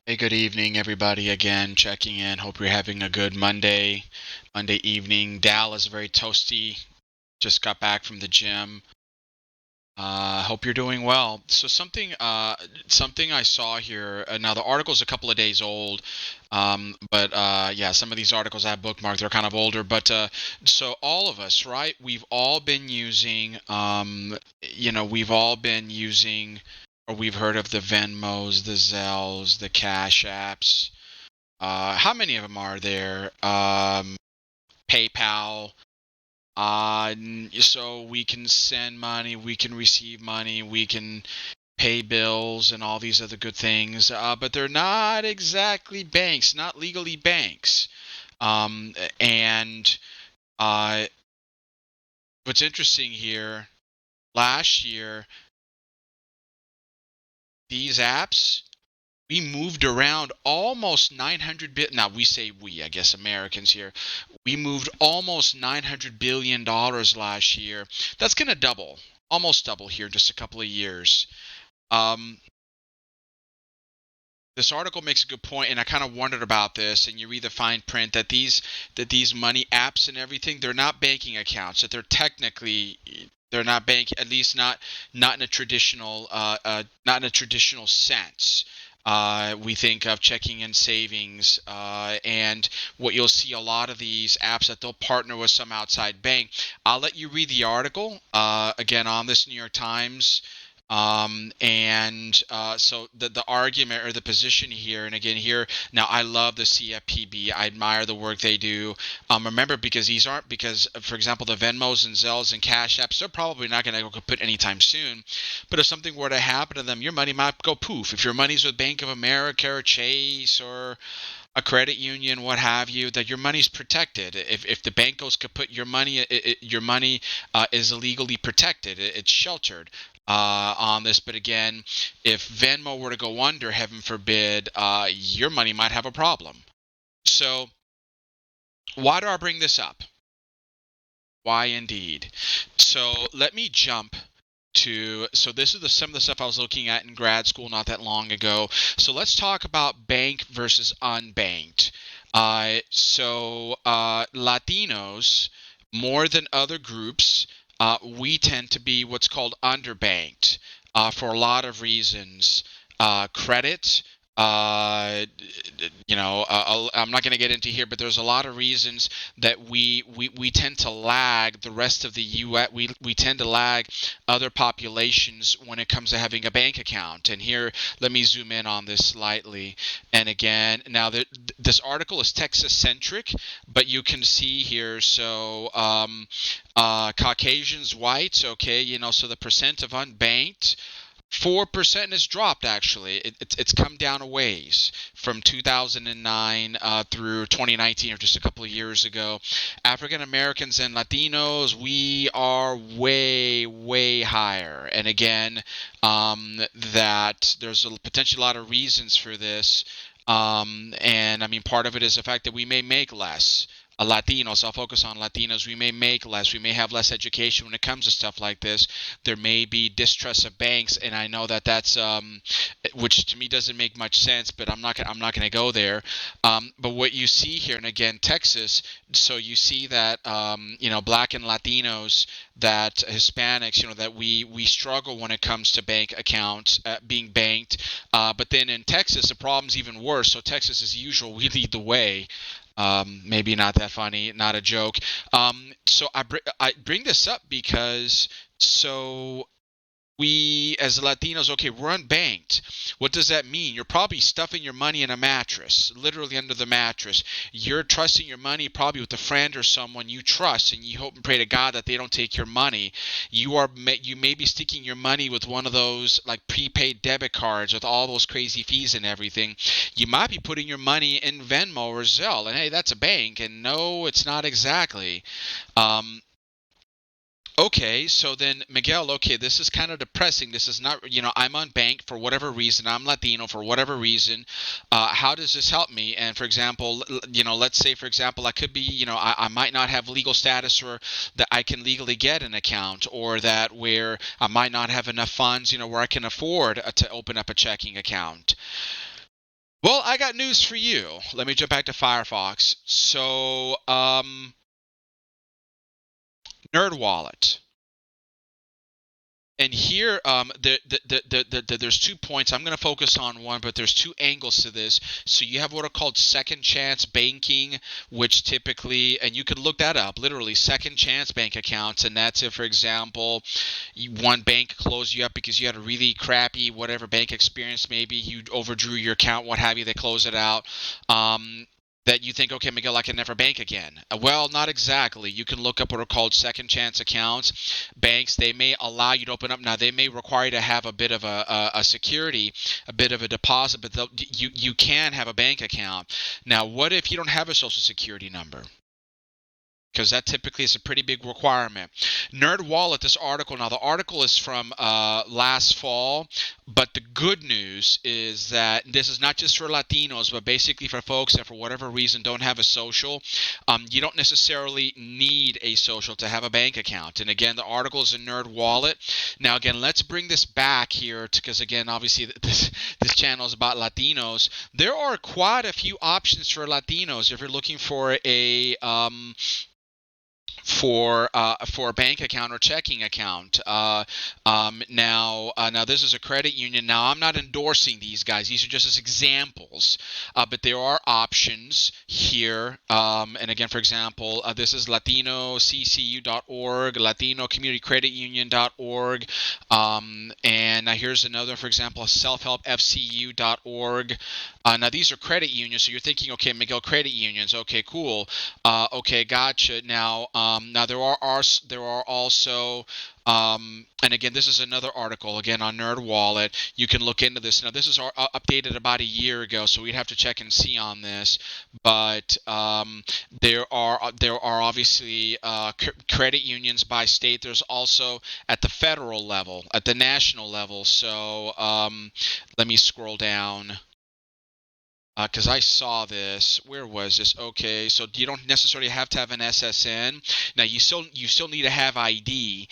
Hey, good evening, everybody. Again, checking in. Hope you're having a good Monday evening. Dallas, very toasty. Just got back from the gym. Hope you're doing well. So something I saw here. Now the article's a couple of days old, but yeah, some of these articles I have bookmarked. They're kind of older, but so all of us, right? We've all been using, we've all been using, or we've heard of the Venmos, the Zelles, the Cash Apps. How many of them are there? PayPal. So we can send money, we can receive money, we can pay bills and all these other good things. But they're not exactly banks, not legally banks. And uh, what's interesting here, last year, these apps we moved around almost 900 bit. Now we say we, I guess Americans here, we moved almost $900 billion last year. That's going to double, almost double here in just a couple of years. Um, this article makes a good point, and I kind of wondered about this. And you read the fine print that these money apps and everything, they're not banking accounts. That they're not bank, at least not in a traditional not in a traditional sense. We think of checking and savings, and what you'll see a lot of these apps that they'll partner with some outside bank. I'll let you read the article again on this New York Times. So the argument or the position here, and again here, now I love the CFPB. I admire the work they do. Remember, because these aren't, because, for example, the Venmos and Zelles and Cash Apps, they're probably not going to go kaput anytime soon. But if something were to happen to them, your money might go poof. If your money's with Bank of America or Chase or a credit union, what have you, that your money's protected. If the bank goes kaput, your money is legally protected. It's sheltered on this. But again, if Venmo were to go under, heaven forbid, your money might have a problem. So why do I bring this up? Why indeed? So let me jump to, so this is some of the stuff I was looking at in grad school not that long ago. So let's talk about bank versus unbanked. Latinos, more than other groups, we tend to be what's called underbanked for a lot of reasons. Credit, uh, I'm not going to get into here, but there's a lot of reasons that we tend to lag the rest of the U.S. We tend to lag other populations when it comes to having a bank account. And here, let me zoom in on this slightly. And again, now this article is Texas centric, but you can see here. So Caucasians, whites, okay, so the percent of unbanked. 4% has dropped, actually. It's come down a ways from 2009 through 2019, or just a couple of years ago. African Americans and Latinos, we are way, way higher. And again, that there's potentially a lot of reasons for this. And I mean, part of it is the fact that we may make less. Latinos, I'll focus on Latinos. We may make less. We may have less education when it comes to stuff like this. There may be distrust of banks, and I know that that's which to me doesn't make much sense. But I'm not going to go there. But what you see here, and again, Texas. So you see that Black and Latinos, that Hispanics, that we struggle when it comes to bank accounts being banked. But then in Texas, the problem's even worse. So Texas, as usual, we lead the way. Maybe not that funny, not a joke. So I bring this up because, so we as Latinos, okay, we're unbanked. What does that mean? You're probably stuffing your money in a mattress, literally under the mattress. You're trusting your money probably with a friend or someone you trust, and you hope and pray to God that they don't take your money. You may be sticking your money with one of those like prepaid debit cards with all those crazy fees and everything. You might be putting your money in Venmo or Zelle, and hey, that's a bank, and no, it's not exactly. Um, Okay, so then Miguel, okay, this is kind of depressing. This is not, I'm unbanked for whatever reason. I'm Latino for whatever reason. How does this help me? And for example, let's say, for example, I could be, I might not have legal status or that I can legally get an account, or that where I might not have enough funds, where I can afford to open up a checking account. Well, I got news for you. Let me jump back to Firefox. So, Nerd Wallet. And here, there's 2 points. I'm going to focus on one, but there's two angles to this. So you have what are called second chance banking, which typically, and you can look that up, literally second chance bank accounts. And that's if, for example, one bank closed you up because you had a really crappy whatever bank experience. Maybe you overdrew your account, what have you. They close it out. That you think, okay, Miguel, I can never bank again. Well, not exactly. You can look up what are called second chance accounts. Banks, they may allow you to open up. Now, they may require you to have a bit of a security, a bit of a deposit, but you can have a bank account. Now, what if you don't have a social security number? Because that typically is a pretty big requirement. Nerd Wallet, this article, now the article is from last fall, but the good news is that this is not just for Latinos, but basically for folks that for whatever reason don't have a social. You don't necessarily need a social to have a bank account. And again, the article is in Nerd Wallet. Now, again, let's bring this back here because, again, obviously this channel is about Latinos. There are quite a few options for Latinos if you're looking for a for a bank account or checking account. Now this is a credit union. Now I'm not endorsing these guys. These are just as examples, but there are options here. And again, for example, this is LatinoCCU.org, LatinoCommunityCreditUnion.org, and now here's another, for example, SelfHelpFCU.org. Now these are credit unions, so you're thinking, okay, Miguel, credit unions, okay, cool, okay, gotcha. Now there are also, and again, this is another article again on Nerd Wallet. You can look into this. Now this is updated about a year ago, so we'd have to check and see on this. But there are obviously credit unions by state. There's also at the federal level, at the national level. So let me scroll down. Because I saw this. Where was this? Okay, so you don't necessarily have to have an SSN. Now you still need to have ID,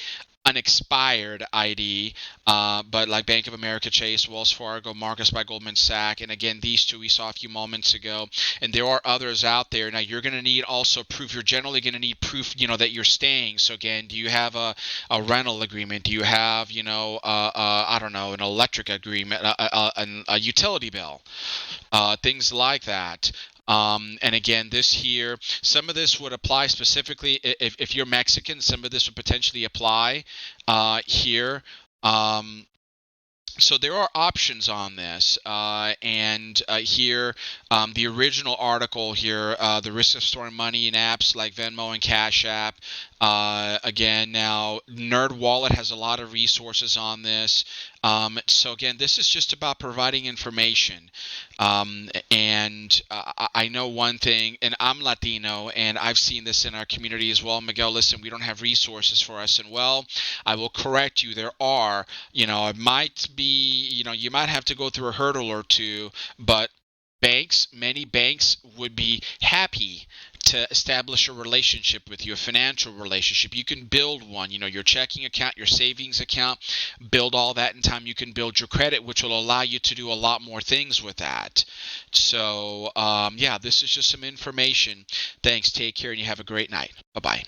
an expired ID. But like Bank of America, Chase, Wells Fargo, Marcus by Goldman Sachs, and again these two we saw a few moments ago. And there are others out there. Now you're going to need also proof. You're generally going to need proof, that you're staying. So again, do you have a rental agreement? Do you have, I don't know, an electric agreement, a utility bill? Things like that. And again, this here, some of this would apply specifically if you're Mexican. Some of this would potentially apply here. So there are options on this, and here, the original article here, the risk of storing money in apps like Venmo and Cash App. Again, now Nerd Wallet has a lot of resources on this. So again, this is just about providing information. And I know one thing, and I'm Latino, and I've seen this in our community as well. Miguel, listen, we don't have resources for us, and well, I will correct you. There are, it might be, you might have to go through a hurdle or two, but many banks would be happy to establish a relationship with you, a financial relationship. You can build one, your checking account, your savings account, build all that in time. You can build your credit, which will allow you to do a lot more things with that. So, yeah, this is just some information. Thanks. Take care, and you have a great night. Bye-bye.